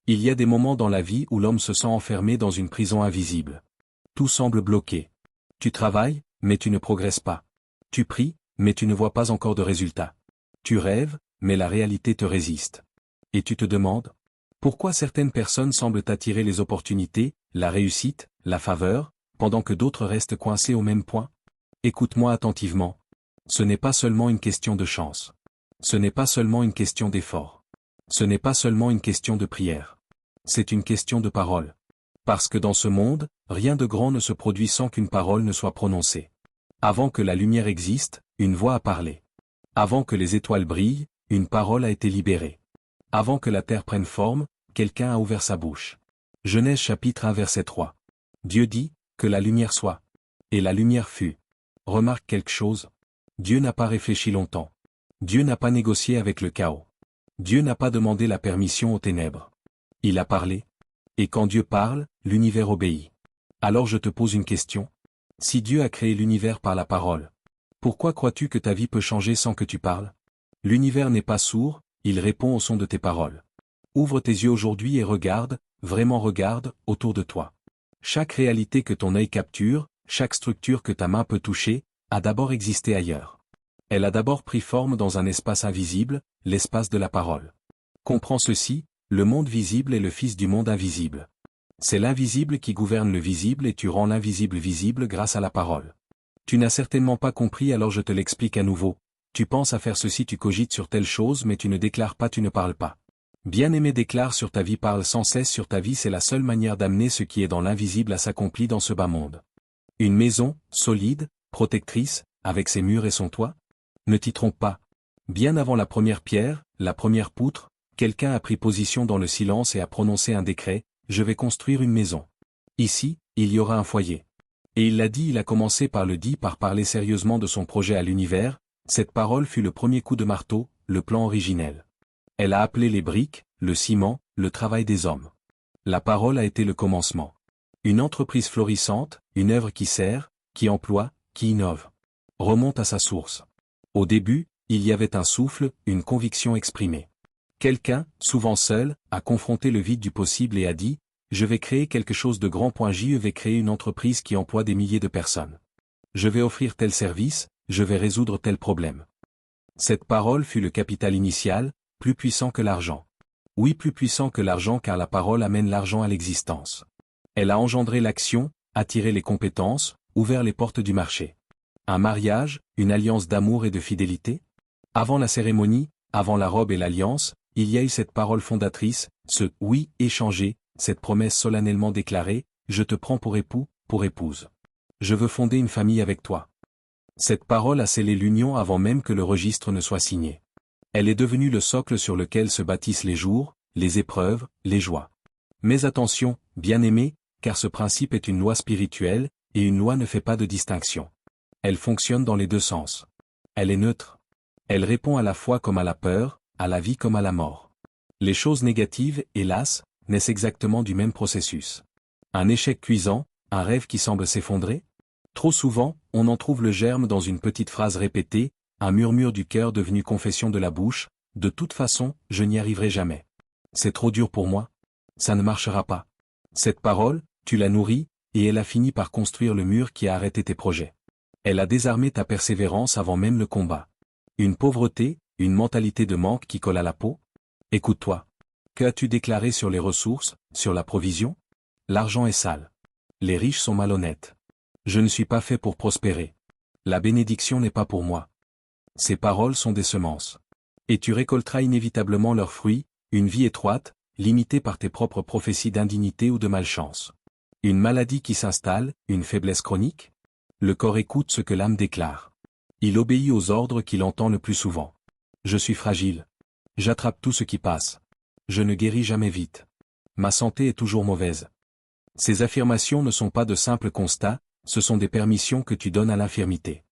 Il y a des moments dans la vie où l'homme se sent enfermé dans une prison invisible. Tout semble bloqué. Tu travailles, mais tu ne progresses pas. Tu pries, mais tu ne vois pas encore de résultat. Tu rêves, mais la réalité te résiste. Et tu te demandes pourquoi certaines personnes semblent attirer les opportunités, la réussite, la faveur, pendant que d'autres restent coincés au même point? Écoute-moi attentivement. Ce n'est pas seulement une question de chance. Ce n'est pas seulement une question d'effort. Ce n'est pas seulement une question de prière. C'est une question de parole. Parce que dans ce monde, rien de grand ne se produit sans qu'une parole ne soit prononcée. Avant que la lumière existe, une voix a parlé. Avant que les étoiles brillent, une parole a été libérée. Avant que la terre prenne forme, quelqu'un a ouvert sa bouche. Genèse chapitre 1 verset 3. Dieu dit, que la lumière soit. Et la lumière fut. Remarque quelque chose. Dieu n'a pas réfléchi longtemps. Dieu n'a pas négocié avec le chaos. Dieu n'a pas demandé la permission aux ténèbres. Il a parlé. Et quand Dieu parle, l'univers obéit. Alors je te pose une question. Si Dieu a créé l'univers par la parole, pourquoi crois-tu que ta vie peut changer sans que tu parles? L'univers n'est pas sourd, il répond au son de tes paroles. Ouvre tes yeux aujourd'hui et regarde, vraiment regarde, autour de toi. Chaque réalité que ton œil capture, chaque structure que ta main peut toucher, a d'abord existé ailleurs. Elle a d'abord pris forme dans un espace invisible, l'espace de la parole. Comprends ceci, le monde visible est le fils du monde invisible. C'est l'invisible qui gouverne le visible et tu rends l'invisible visible grâce à la parole. Tu n'as certainement pas compris, alors je te l'explique à nouveau. Tu penses à faire ceci, tu cogites sur telle chose, mais tu ne déclares pas, tu ne parles pas. Bien-aimé, déclare sur ta vie, parle sans cesse sur ta vie, c'est la seule manière d'amener ce qui est dans l'invisible à s'accomplir dans ce bas monde. Une maison, solide, protectrice, avec ses murs et son toit? Ne t'y trompe pas. Bien avant la première pierre, la première poutre, quelqu'un a pris position dans le silence et a prononcé un décret, je vais construire une maison. Ici, il y aura un foyer. Et il l'a dit, il a commencé par le dit, par parler sérieusement de son projet à l'univers. Cette parole fut le premier coup de marteau, le plan originel. Elle a appelé les briques, le ciment, le travail des hommes. La parole a été le commencement. Une entreprise florissante, une œuvre qui sert, qui emploie, qui innove. Remonte à sa source. Au début, il y avait un souffle, une conviction exprimée. Quelqu'un, souvent seul, a confronté le vide du possible et a dit, je vais créer quelque chose de grand. Je vais créer une entreprise qui emploie des milliers de personnes. Je vais offrir tel service, je vais résoudre tel problème. Cette parole fut le capital initial, plus puissant que l'argent. Oui, plus puissant que l'argent, car la parole amène l'argent à l'existence. Elle a engendré l'action, attiré les compétences, ouvert les portes du marché. Un mariage, une alliance d'amour et de fidélité? Avant la cérémonie, avant la robe et l'alliance, il y a eu cette parole fondatrice, ce « oui » échangé, cette promesse solennellement déclarée, je te prends pour époux, pour épouse. Je veux fonder une famille avec toi. Cette parole a scellé l'union avant même que le registre ne soit signé. Elle est devenue le socle sur lequel se bâtissent les jours, les épreuves, les joies. Mais attention, bien-aimé, car ce principe est une loi spirituelle, et une loi ne fait pas de distinction. Elle fonctionne dans les deux sens. Elle est neutre. Elle répond à la foi comme à la peur, à la vie comme à la mort. Les choses négatives, hélas, naissent exactement du même processus. Un échec cuisant, un rêve qui semble s'effondrer? Trop souvent, on en trouve le germe dans une petite phrase répétée, un murmure du cœur devenu confession de la bouche, de toute façon, je n'y arriverai jamais. C'est trop dur pour moi. Ça ne marchera pas. Cette parole, tu l'as nourrie, et elle a fini par construire le mur qui a arrêté tes projets. Elle a désarmé ta persévérance avant même le combat. Une pauvreté, une mentalité de manque qui colle à la peau? Écoute-toi. Que as-tu déclaré sur les ressources, sur la provision? L'argent est sale. Les riches sont malhonnêtes. Je ne suis pas fait pour prospérer. La bénédiction n'est pas pour moi. Ces paroles sont des semences. Et tu récolteras inévitablement leurs fruits, une vie étroite, limitée par tes propres prophéties d'indignité ou de malchance. Une maladie qui s'installe, une faiblesse chronique? Le corps écoute ce que l'âme déclare. Il obéit aux ordres qu'il entend le plus souvent. Je suis fragile. J'attrape tout ce qui passe. Je ne guéris jamais vite. Ma santé est toujours mauvaise. Ces affirmations ne sont pas de simples constats, ce sont des permissions que tu donnes à l'infirmité.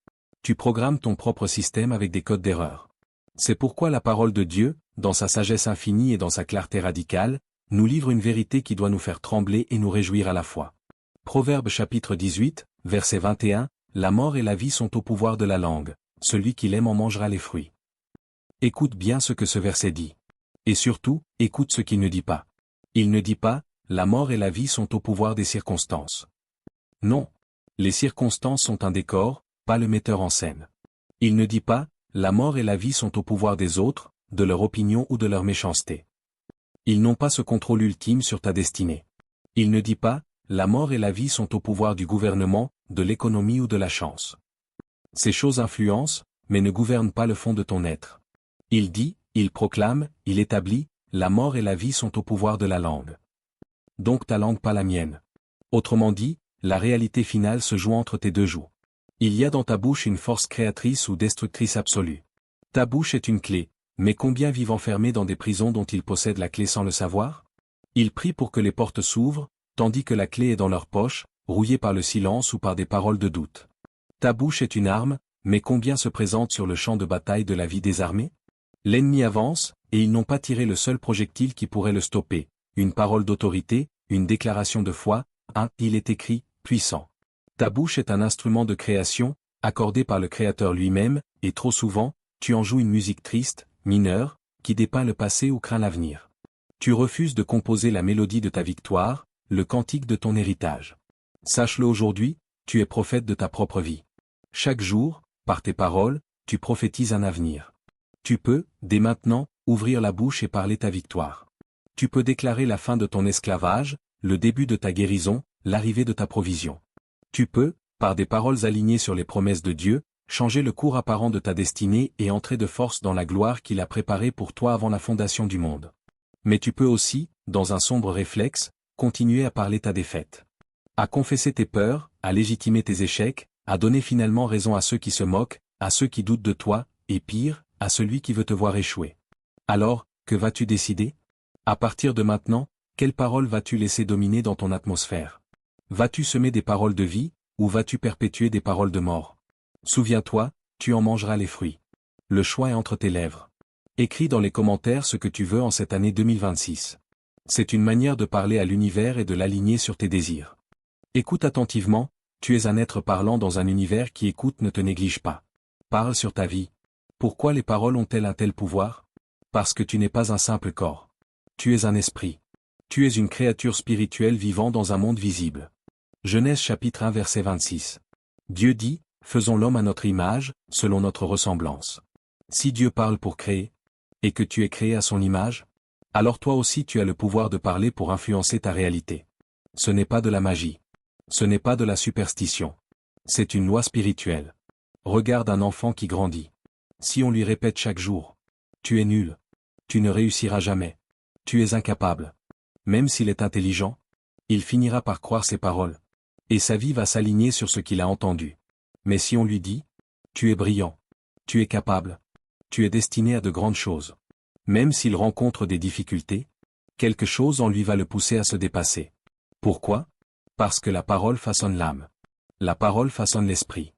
Tu programmes ton propre système avec des codes d'erreur. C'est pourquoi la parole de Dieu, dans sa sagesse infinie et dans sa clarté radicale, nous livre une vérité qui doit nous faire trembler et nous réjouir à la fois. Proverbe chapitre 18, verset 21, la mort et la vie sont au pouvoir de la langue, celui qui l'aime en mangera les fruits. Écoute bien ce que ce verset dit. Et surtout, écoute ce qu'il ne dit pas. Il ne dit pas, la mort et la vie sont au pouvoir des circonstances. Non. Les circonstances sont un décor, pas le metteur en scène. Il ne dit pas, la mort et la vie sont au pouvoir des autres, de leur opinion ou de leur méchanceté. Ils n'ont pas ce contrôle ultime sur ta destinée. Il ne dit pas, la mort et la vie sont au pouvoir du gouvernement, de l'économie ou de la chance. Ces choses influencent, mais ne gouvernent pas le fond de ton être. Il dit, il proclame, il établit, la mort et la vie sont au pouvoir de la langue. Donc ta langue pas la mienne. Autrement dit, la réalité finale se joue entre tes deux joues. Il y a dans ta bouche une force créatrice ou destructrice absolue. Ta bouche est une clé, mais combien vivent enfermés dans des prisons dont ils possèdent la clé sans le savoir? Ils prient pour que les portes s'ouvrent, tandis que la clé est dans leur poche, rouillée par le silence ou par des paroles de doute. Ta bouche est une arme, mais combien se présentent sur le champ de bataille de la vie désarmée? L'ennemi avance, et ils n'ont pas tiré le seul projectile qui pourrait le stopper, une parole d'autorité, une déclaration de foi, il est écrit, puissant. Ta bouche est un instrument de création, accordé par le Créateur lui-même, et trop souvent, tu en joues une musique triste, mineure, qui dépeint le passé ou craint l'avenir. Tu refuses de composer la mélodie de ta victoire, le cantique de ton héritage. Sache-le aujourd'hui, tu es prophète de ta propre vie. Chaque jour, par tes paroles, tu prophétises un avenir. Tu peux, dès maintenant, ouvrir la bouche et parler ta victoire. Tu peux déclarer la fin de ton esclavage, le début de ta guérison, l'arrivée de ta provision. Tu peux, par des paroles alignées sur les promesses de Dieu, changer le cours apparent de ta destinée et entrer de force dans la gloire qu'il a préparée pour toi avant la fondation du monde. Mais tu peux aussi, dans un sombre réflexe, continuer à parler ta défaite. À confesser tes peurs, à légitimer tes échecs, à donner finalement raison à ceux qui se moquent, à ceux qui doutent de toi, et pire, à celui qui veut te voir échouer. Alors, que vas-tu décider? À partir de maintenant, quelles paroles vas-tu laisser dominer dans ton atmosphère? Vas-tu semer des paroles de vie, ou vas-tu perpétuer des paroles de mort? Souviens-toi, tu en mangeras les fruits. Le choix est entre tes lèvres. Écris dans les commentaires ce que tu veux en cette année 2026. C'est une manière de parler à l'univers et de l'aligner sur tes désirs. Écoute attentivement, tu es un être parlant dans un univers qui écoute, ne te néglige pas. Parle sur ta vie. Pourquoi les paroles ont-elles un tel pouvoir? Parce que tu n'es pas un simple corps. Tu es un esprit. Tu es une créature spirituelle vivant dans un monde visible. Genèse chapitre 1 verset 26. Dieu dit, faisons l'homme à notre image, selon notre ressemblance. Si Dieu parle pour créer, et que tu es créé à son image, alors toi aussi tu as le pouvoir de parler pour influencer ta réalité. Ce n'est pas de la magie. Ce n'est pas de la superstition. C'est une loi spirituelle. Regarde un enfant qui grandit. Si on lui répète chaque jour, tu es nul. Tu ne réussiras jamais. Tu es incapable. Même s'il est intelligent, il finira par croire ses paroles. Et sa vie va s'aligner sur ce qu'il a entendu. Mais si on lui dit, tu es brillant. Tu es capable. Tu es destiné à de grandes choses. Même s'il rencontre des difficultés, quelque chose en lui va le pousser à se dépasser. Pourquoi? Parce que la parole façonne l'âme. La parole façonne l'esprit.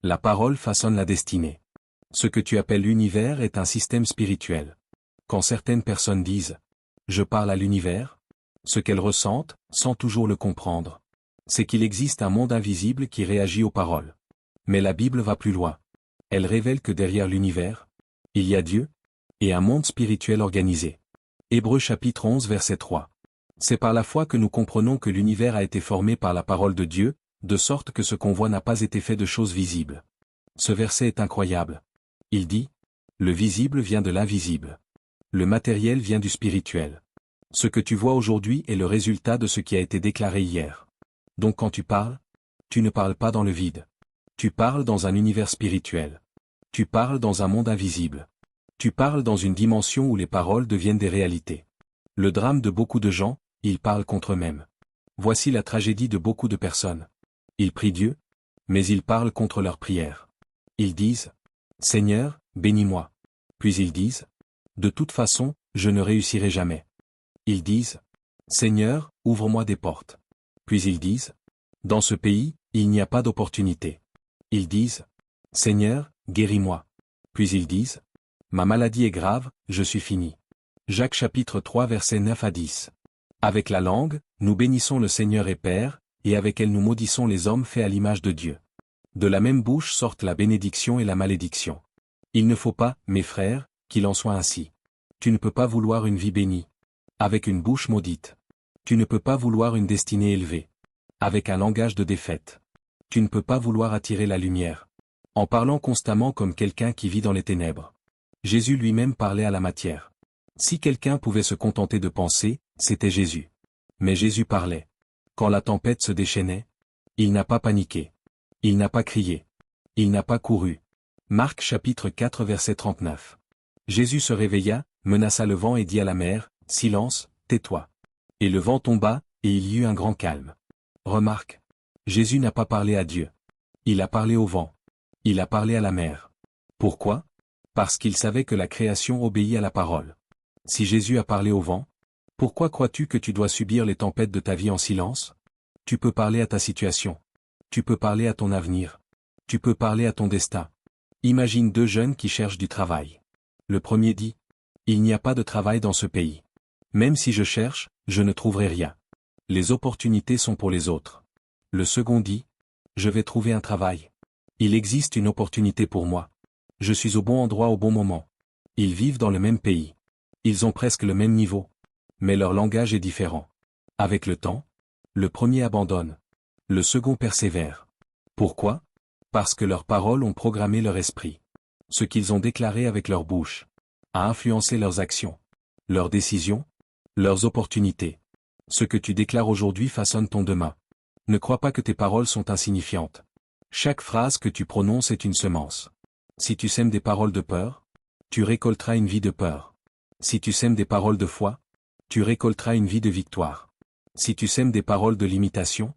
La parole façonne la destinée. Ce que tu appelles l'univers est un système spirituel. Quand certaines personnes disent « je parle à l'univers », ce qu'elles ressentent, sans toujours le comprendre, c'est qu'il existe un monde invisible qui réagit aux paroles. Mais la Bible va plus loin. Elle révèle que derrière l'univers, il y a Dieu, et un monde spirituel organisé. Hébreux chapitre 11 verset 3. C'est par la foi que nous comprenons que l'univers a été formé par la parole de Dieu, de sorte que ce qu'on voit n'a pas été fait de choses visibles. Ce verset est incroyable. Il dit, le visible vient de l'invisible. Le matériel vient du spirituel. Ce que tu vois aujourd'hui est le résultat de ce qui a été déclaré hier. Donc quand tu parles, tu ne parles pas dans le vide. Tu parles dans un univers spirituel. Tu parles dans un monde invisible. Tu parles dans une dimension où les paroles deviennent des réalités. Le drame de beaucoup de gens, ils parlent contre eux-mêmes. Voici la tragédie de beaucoup de personnes. Ils prient Dieu, mais ils parlent contre leurs prières. Ils disent, Seigneur, bénis-moi. Puis ils disent, de toute façon, je ne réussirai jamais. Ils disent, Seigneur, ouvre-moi des portes. Puis ils disent, dans ce pays, il n'y a pas d'opportunité. Ils disent, Seigneur, guéris-moi. Puis ils disent, ma maladie est grave, je suis fini. Jacques chapitre 3 versets 9 à 10. Avec la langue, nous bénissons le Seigneur et Père, et avec elle nous maudissons les hommes faits à l'image de Dieu. De la même bouche sortent la bénédiction et la malédiction. Il ne faut pas, mes frères, qu'il en soit ainsi. Tu ne peux pas vouloir une vie bénie avec une bouche maudite. Tu ne peux pas vouloir une destinée élevée. Avec un langage de défaite. Tu ne peux pas vouloir attirer la lumière. En parlant constamment comme quelqu'un qui vit dans les ténèbres. Jésus lui-même parlait à la matière. Si quelqu'un pouvait se contenter de penser, c'était Jésus. Mais Jésus parlait. Quand la tempête se déchaînait, il n'a pas paniqué. Il n'a pas crié. Il n'a pas couru. Marc chapitre 4 verset 39. Jésus se réveilla, menaça le vent et dit à la mer, « Silence, tais-toi. » Et le vent tomba, et il y eut un grand calme. Remarque. Jésus n'a pas parlé à Dieu. Il a parlé au vent. Il a parlé à la mer. Pourquoi? Parce qu'il savait que la création obéit à la parole. Si Jésus a parlé au vent, pourquoi crois-tu que tu dois subir les tempêtes de ta vie en silence? Tu peux parler à ta situation. Tu peux parler à ton avenir. Tu peux parler à ton destin. Imagine deux jeunes qui cherchent du travail. Le premier dit, « Il n'y a pas de travail dans ce pays. Même si je cherche, je ne trouverai rien. Les opportunités sont pour les autres. » Le second dit, « Je vais trouver un travail. Il existe une opportunité pour moi. Je suis au bon endroit au bon moment. » Ils vivent dans le même pays. Ils ont presque le même niveau. Mais leur langage est différent. Avec le temps, le premier abandonne. Le second persévère. Pourquoi? Parce que leurs paroles ont programmé leur esprit. Ce qu'ils ont déclaré avec leur bouche a influencé leurs actions, leurs décisions, leurs opportunités. Ce que tu déclares aujourd'hui façonne ton demain. Ne crois pas que tes paroles sont insignifiantes. Chaque phrase que tu prononces est une semence. Si tu sèmes des paroles de peur, tu récolteras une vie de peur. Si tu sèmes des paroles de foi, tu récolteras une vie de victoire. Si tu sèmes des paroles de limitation,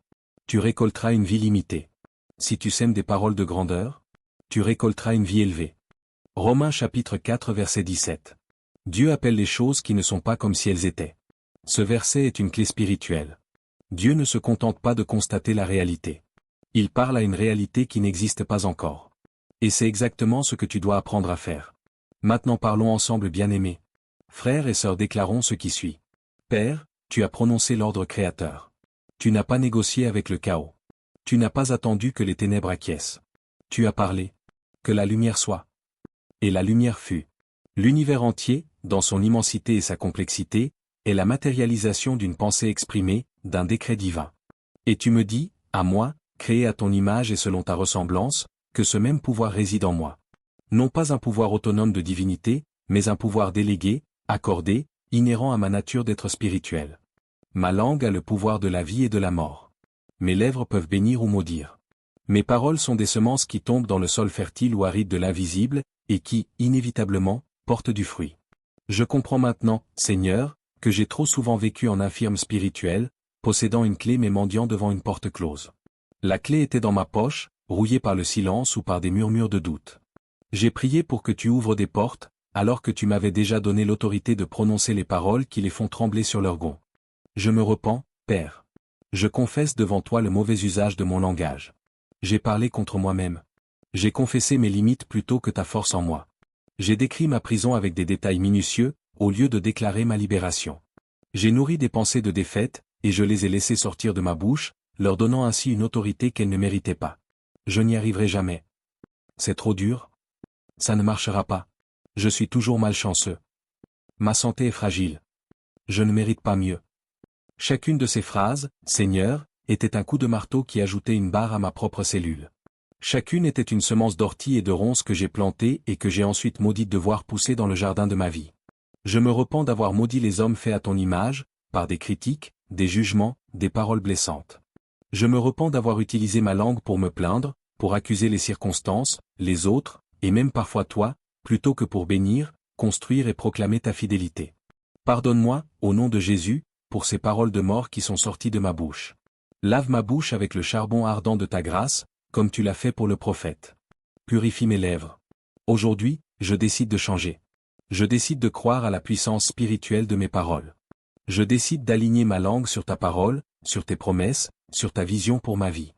tu récolteras une vie limitée. Si tu sèmes des paroles de grandeur, tu récolteras une vie élevée. Romains chapitre 4 verset 17. Dieu appelle les choses qui ne sont pas comme si elles étaient. Ce verset est une clé spirituelle. Dieu ne se contente pas de constater la réalité. Il parle à une réalité qui n'existe pas encore. Et c'est exactement ce que tu dois apprendre à faire. Maintenant parlons ensemble, bien-aimés. Frères et sœurs, déclarons ce qui suit. Père, tu as prononcé l'ordre créateur. Tu n'as pas négocié avec le chaos. Tu n'as pas attendu que les ténèbres acquiescent. Tu as parlé. Que la lumière soit. Et la lumière fut. L'univers entier, dans son immensité et sa complexité, est la matérialisation d'une pensée exprimée, d'un décret divin. Et tu me dis, à moi, créé à ton image et selon ta ressemblance, que ce même pouvoir réside en moi. Non pas un pouvoir autonome de divinité, mais un pouvoir délégué, accordé, inhérent à ma nature d'être spirituel. Ma langue a le pouvoir de la vie et de la mort. Mes lèvres peuvent bénir ou maudire. Mes paroles sont des semences qui tombent dans le sol fertile ou aride de l'invisible, et qui, inévitablement, portent du fruit. Je comprends maintenant, Seigneur, que j'ai trop souvent vécu en infirme spirituel, possédant une clé mais mendiant devant une porte close. La clé était dans ma poche, rouillée par le silence ou par des murmures de doute. J'ai prié pour que tu ouvres des portes, alors que tu m'avais déjà donné l'autorité de prononcer les paroles qui les font trembler sur leur gond. Je me repens, Père. Je confesse devant toi le mauvais usage de mon langage. J'ai parlé contre moi-même. J'ai confessé mes limites plutôt que ta force en moi. J'ai décrit ma prison avec des détails minutieux, au lieu de déclarer ma libération. J'ai nourri des pensées de défaite, et je les ai laissées sortir de ma bouche, leur donnant ainsi une autorité qu'elles ne méritaient pas. Je n'y arriverai jamais. C'est trop dur. Ça ne marchera pas. Je suis toujours malchanceux. Ma santé est fragile. Je ne mérite pas mieux. Chacune de ces phrases, Seigneur, était un coup de marteau qui ajoutait une barre à ma propre cellule. Chacune était une semence d'ortie et de ronces que j'ai plantée et que j'ai ensuite maudite de voir pousser dans le jardin de ma vie. Je me repens d'avoir maudit les hommes faits à ton image, par des critiques, des jugements, des paroles blessantes. Je me repens d'avoir utilisé ma langue pour me plaindre, pour accuser les circonstances, les autres, et même parfois toi, plutôt que pour bénir, construire et proclamer ta fidélité. Pardonne-moi, au nom de Jésus, pour ces paroles de mort qui sont sorties de ma bouche. Lave ma bouche avec le charbon ardent de ta grâce, comme tu l'as fait pour le prophète. Purifie mes lèvres. Aujourd'hui, je décide de changer. Je décide de croire à la puissance spirituelle de mes paroles. Je décide d'aligner ma langue sur ta parole, sur tes promesses, sur ta vision pour ma vie.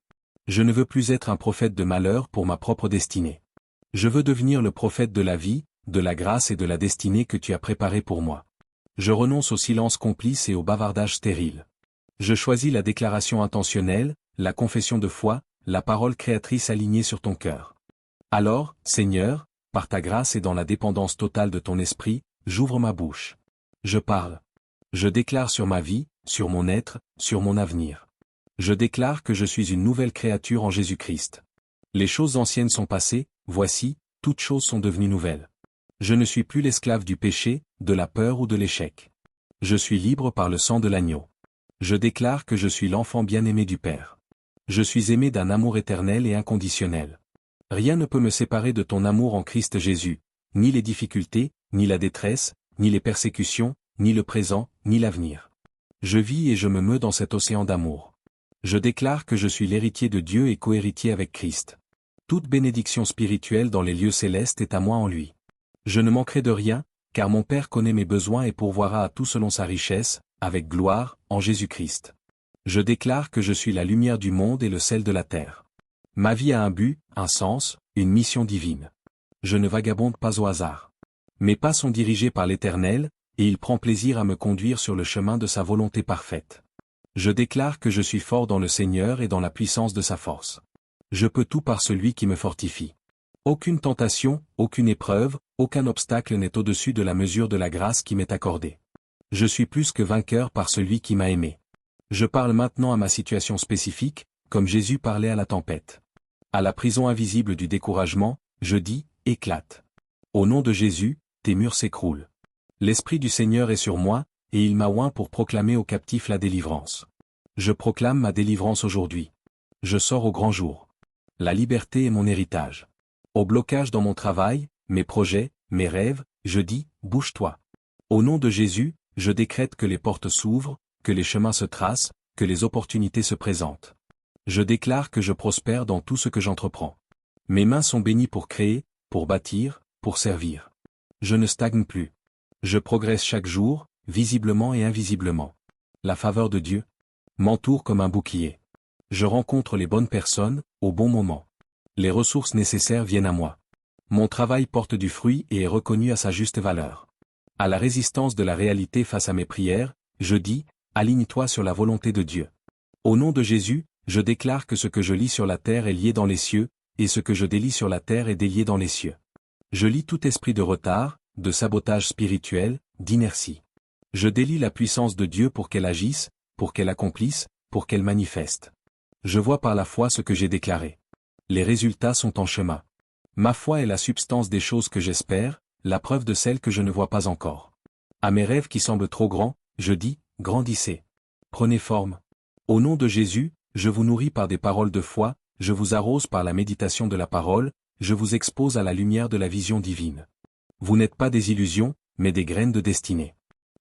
Je ne veux plus être un prophète de malheur pour ma propre destinée. Je veux devenir le prophète de la vie, de la grâce et de la destinée que tu as préparée pour moi. Je renonce au silence complice et au bavardage stérile. Je choisis la déclaration intentionnelle, la confession de foi, la parole créatrice alignée sur ton cœur. Alors, Seigneur, par ta grâce et dans la dépendance totale de ton esprit, j'ouvre ma bouche. Je parle. Je déclare sur ma vie, sur mon être, sur mon avenir. Je déclare que je suis une nouvelle créature en Jésus-Christ. Les choses anciennes sont passées, voici, toutes choses sont devenues nouvelles. Je ne suis plus l'esclave du péché, de la peur ou de l'échec. Je suis libre par le sang de l'agneau. Je déclare que je suis l'enfant bien-aimé du Père. Je suis aimé d'un amour éternel et inconditionnel. Rien ne peut me séparer de ton amour en Christ Jésus, ni les difficultés, ni la détresse, ni les persécutions, ni le présent, ni l'avenir. Je vis et je me meus dans cet océan d'amour. Je déclare que je suis l'héritier de Dieu et cohéritier avec Christ. Toute bénédiction spirituelle dans les lieux célestes est à moi en lui. Je ne manquerai de rien, car mon Père connaît mes besoins et pourvoira à tout selon sa richesse, avec gloire, en Jésus-Christ. Je déclare que je suis la lumière du monde et le sel de la terre. Ma vie a un but, un sens, une mission divine. Je ne vagabonde pas au hasard. Mes pas sont dirigés par l'Éternel, et il prend plaisir à me conduire sur le chemin de sa volonté parfaite. Je déclare que je suis fort dans le Seigneur et dans la puissance de sa force. Je peux tout par celui qui me fortifie. Aucune tentation, aucune épreuve, aucun obstacle n'est au-dessus de la mesure de la grâce qui m'est accordée. Je suis plus que vainqueur par celui qui m'a aimé. Je parle maintenant à ma situation spécifique, comme Jésus parlait à la tempête. À la prison invisible du découragement, je dis, éclate. Au nom de Jésus, tes murs s'écroulent. L'Esprit du Seigneur est sur moi, et il m'a oint pour proclamer aux captifs la délivrance. Je proclame ma délivrance aujourd'hui. Je sors au grand jour. La liberté est mon héritage. Au blocage dans mon travail, mes projets, mes rêves, je dis, bouge-toi. Au nom de Jésus, je décrète que les portes s'ouvrent, que les chemins se tracent, que les opportunités se présentent. Je déclare que je prospère dans tout ce que j'entreprends. Mes mains sont bénies pour créer, pour bâtir, pour servir. Je ne stagne plus. Je progresse chaque jour, visiblement et invisiblement. La faveur de Dieu m'entoure comme un bouclier. Je rencontre les bonnes personnes, au bon moment. Les ressources nécessaires viennent à moi. Mon travail porte du fruit et est reconnu à sa juste valeur. À la résistance de la réalité face à mes prières, je dis, aligne-toi sur la volonté de Dieu. Au nom de Jésus, je déclare que ce que je lis sur la terre est lié dans les cieux, et ce que je délie sur la terre est délié dans les cieux. Je lis tout esprit de retard, de sabotage spirituel, d'inertie. Je délie la puissance de Dieu pour qu'elle agisse, pour qu'elle accomplisse, pour qu'elle manifeste. Je vois par la foi ce que j'ai déclaré. Les résultats sont en chemin. Ma foi est la substance des choses que j'espère, la preuve de celles que je ne vois pas encore. À mes rêves qui semblent trop grands, je dis, grandissez. Prenez forme. Au nom de Jésus, je vous nourris par des paroles de foi, je vous arrose par la méditation de la parole, je vous expose à la lumière de la vision divine. Vous n'êtes pas des illusions, mais des graines de destinée.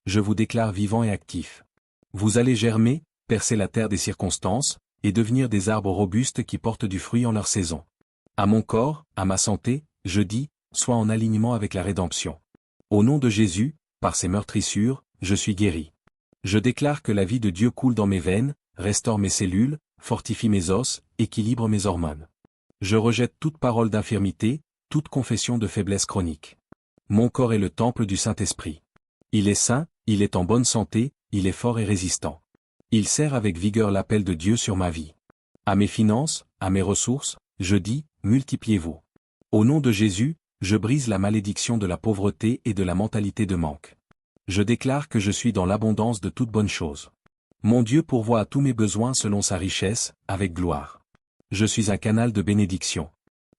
Je vous déclare vivant et actif. Vous allez germer, percer la terre des circonstances, et devenir des arbres robustes qui portent du fruit en leur saison. À mon corps, à ma santé, je dis, sois en alignement avec la rédemption. Au nom de Jésus, par ses meurtrissures, je suis guéri. Je déclare que la vie de Dieu coule dans mes veines, restaure mes cellules, fortifie mes os, équilibre mes hormones. Je rejette toute parole d'infirmité, toute confession de faiblesse chronique. Mon corps est le temple du Saint-Esprit. Il est sain, il est en bonne santé, il est fort et résistant. Il sert avec vigueur l'appel de Dieu sur ma vie. À mes finances, à mes ressources, je dis, multipliez-vous. Au nom de Jésus, je brise la malédiction de la pauvreté et de la mentalité de manque. Je déclare que je suis dans l'abondance de toutes bonnes choses. Mon Dieu pourvoit à tous mes besoins selon sa richesse, avec gloire. Je suis un canal de bénédiction.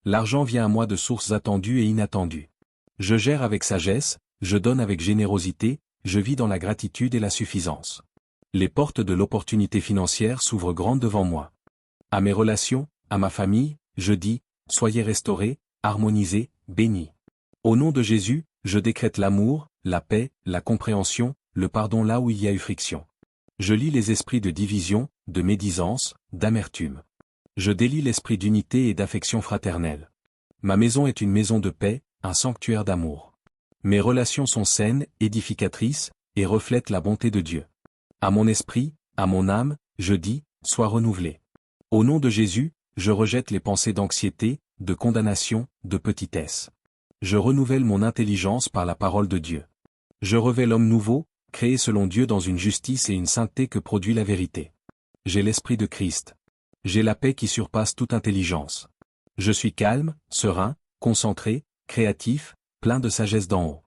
L'argent vient à moi de sources attendues et inattendues. Je gère avec sagesse, je donne avec générosité, je vis dans la gratitude et la suffisance. Les portes de l'opportunité financière s'ouvrent grandes devant moi. À mes relations, à ma famille, je dis, soyez restaurés, harmonisés, bénis. Au nom de Jésus, je décrète l'amour, la paix, la compréhension, le pardon là où il y a eu friction. Je lis les esprits de division, de médisance, d'amertume. Je délie l'esprit d'unité et d'affection fraternelle. Ma maison est une maison de paix, un sanctuaire d'amour. Mes relations sont saines, édificatrices, et reflètent la bonté de Dieu. À mon esprit, à mon âme, je dis, sois renouvelé. Au nom de Jésus, je rejette les pensées d'anxiété, de condamnation, de petitesse. Je renouvelle mon intelligence par la parole de Dieu. Je revêt l'homme nouveau, créé selon Dieu dans une justice et une sainteté que produit la vérité. J'ai l'esprit de Christ. J'ai la paix qui surpasse toute intelligence. Je suis calme, serein, concentré, créatif, plein de sagesse d'en haut.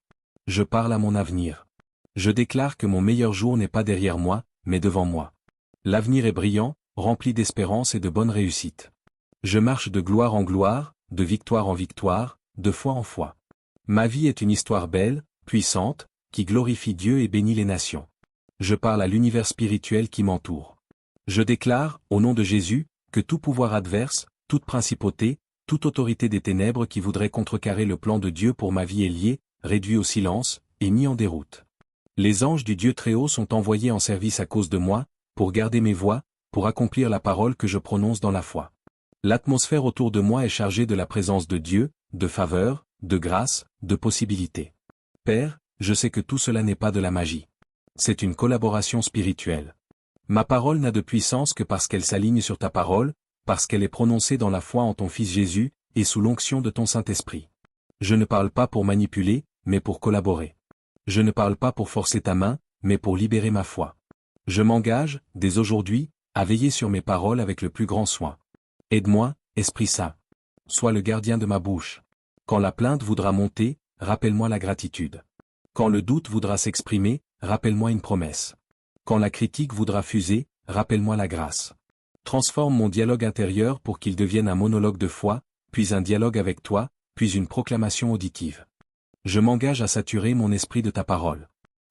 Je parle à mon avenir. Je déclare que mon meilleur jour n'est pas derrière moi, mais devant moi. L'avenir est brillant, rempli d'espérance et de bonne réussite. Je marche de gloire en gloire, de victoire en victoire, de foi en foi. Ma vie est une histoire belle, puissante, qui glorifie Dieu et bénit les nations. Je parle à l'univers spirituel qui m'entoure. Je déclare, au nom de Jésus, que tout pouvoir adverse, toute principauté, toute autorité des ténèbres qui voudrait contrecarrer le plan de Dieu pour ma vie est lié, réduit au silence, et mis en déroute. Les anges du Dieu Très-Haut sont envoyés en service à cause de moi, pour garder mes voies, pour accomplir la parole que je prononce dans la foi. L'atmosphère autour de moi est chargée de la présence de Dieu, de faveur, de grâce, de possibilités. Père, je sais que tout cela n'est pas de la magie. C'est une collaboration spirituelle. Ma parole n'a de puissance que parce qu'elle s'aligne sur ta parole, parce qu'elle est prononcée dans la foi en ton Fils Jésus, et sous l'onction de ton Saint-Esprit. Je ne parle pas pour manipuler, mais pour collaborer. Je ne parle pas pour forcer ta main, mais pour libérer ma foi. Je m'engage, dès aujourd'hui, à veiller sur mes paroles avec le plus grand soin. Aide-moi, Esprit Saint. Sois le gardien de ma bouche. Quand la plainte voudra monter, rappelle-moi la gratitude. Quand le doute voudra s'exprimer, rappelle-moi une promesse. Quand la critique voudra fuser, rappelle-moi la grâce. Transforme mon dialogue intérieur pour qu'il devienne un monologue de foi, puis un dialogue avec toi, puis une proclamation auditive. Je m'engage à saturer mon esprit de ta parole.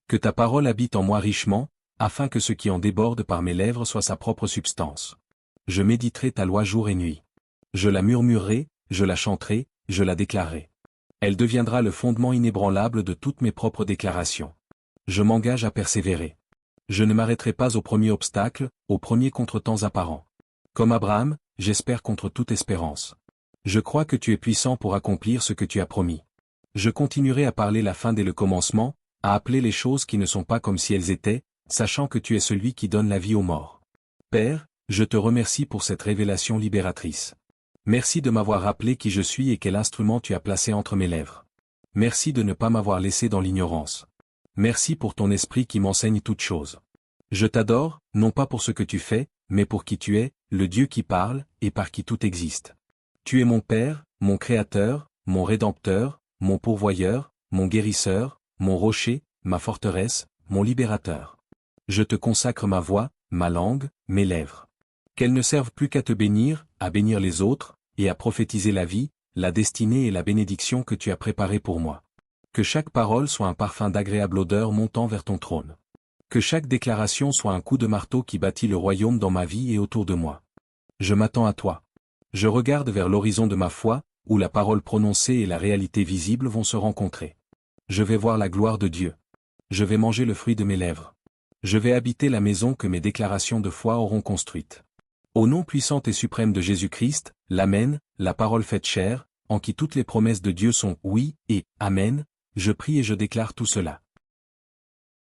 Que ta parole habite en moi richement, afin que ce qui en déborde par mes lèvres soit sa propre substance. Je méditerai ta loi jour et nuit. Je la murmurerai, je la chanterai, je la déclarerai. Elle deviendra le fondement inébranlable de toutes mes propres déclarations. Je m'engage à persévérer. Je ne m'arrêterai pas au premier obstacle, au premier contretemps apparent. Comme Abraham, j'espère contre toute espérance. Je crois que tu es puissant pour accomplir ce que tu as promis. Je continuerai à parler la fin dès le commencement, à appeler les choses qui ne sont pas comme si elles étaient, sachant que tu es celui qui donne la vie aux morts. Père, je te remercie pour cette révélation libératrice. Merci de m'avoir rappelé qui je suis et quel instrument tu as placé entre mes lèvres. Merci de ne pas m'avoir laissé dans l'ignorance. Merci pour ton esprit qui m'enseigne toutes choses. Je t'adore, non pas pour ce que tu fais, mais pour qui tu es, le Dieu qui parle, et par qui tout existe. Tu es mon Père, mon Créateur, mon Rédempteur, mon Pourvoyeur, mon Guérisseur, mon Rocher, ma forteresse, mon Libérateur. Je te consacre ma voix, ma langue, mes lèvres. Qu'elles ne servent plus qu'à te bénir, à bénir les autres, et à prophétiser la vie, la destinée et la bénédiction que tu as préparée pour moi. Que chaque parole soit un parfum d'agréable odeur montant vers ton trône. Que chaque déclaration soit un coup de marteau qui bâtit le royaume dans ma vie et autour de moi. Je m'attends à toi. Je regarde vers l'horizon de ma foi, où la parole prononcée et la réalité visible vont se rencontrer. Je vais voir la gloire de Dieu. Je vais manger le fruit de mes lèvres. Je vais habiter la maison que mes déclarations de foi auront construite. Au nom puissant et suprême de Jésus-Christ, l'Amen, la parole faite chair, en qui toutes les promesses de Dieu sont oui et Amen, je prie et je déclare tout cela.